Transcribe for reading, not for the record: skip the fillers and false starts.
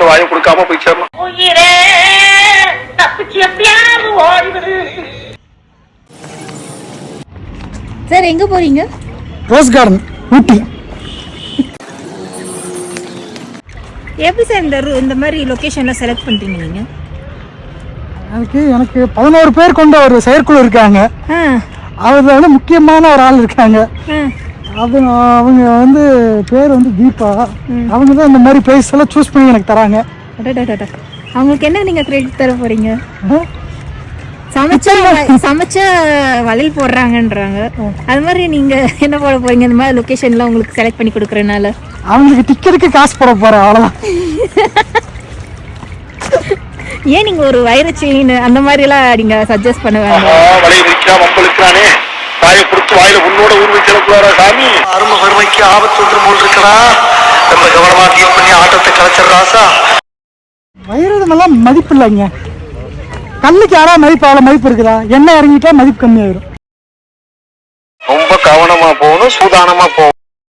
வாயை கொடுக்காம போய் சேரணும். சார் எங்க போறீங்க? ரோஸ் கார்டன், ஊட்டி. எப்படி சார் இந்த மாதிரி லொகேஷன்லாம் செலக்ட் பண்றீங்க நீங்க? எனக்கு 11 பேர் கொண்ட ஒரு செயற்குழு இருக்காங்க. அதில் வந்து முக்கியமான ஒரு ஆள் இருக்காங்க. அவங்க வந்து பேர் வந்து தீபா. அவங்க தான் இந்த மாதிரி பிளேஸ் எல்லாம் சூஸ் பண்ணி எனக்கு தராங்க. அவங்களுக்கு என்ன நீங்க கிரெடிட் தர போறீங்க? சமைச்ச வளையல் போடுறாங்கன்றாங்க. அது மாதிரி நீங்க என்ன போட போறீங்க? இந்த மாதிரி லொகேஷன்லாம் உங்களுக்கு செலக்ட் பண்ணி கொடுக்கறனால அவங்களுக்கு டிக்கெட்டுக்கு காசு போட போறேன், அவ்வளவுதான். ஏன் நீங்க ஒரு வைர செயின் அந்த மாதிரி எல்லாம் நீங்க சஜஸ்ட் பண்ணுவாங்க? வளைய விரிச்சா வம்பளுக்குறானே, தாயை கொடுத்து வாயில உன்னோட ஊர் வச்சிடக்கூடாதா சாமி? அருமை வறுமைக்கு ஆபத்து ஒன்று போல் இருக்கடா. ரொம்ப கவனமா டீல் பண்ணி ஆட்டத்தை கலைச்சிடறாசா. வைரதமெல்லாம் மதிப்பு இல்லைங்க. கல்லுக்கு யாரா மதிப்பு, அவ்வளோ மதிப்பு இருக்குதா? எண்ணெய் இறங்கிட்டா மதிப்பு கம்மியாயிரும். ரொம்ப கவனமா போகணும், சூதானமா போகணும்.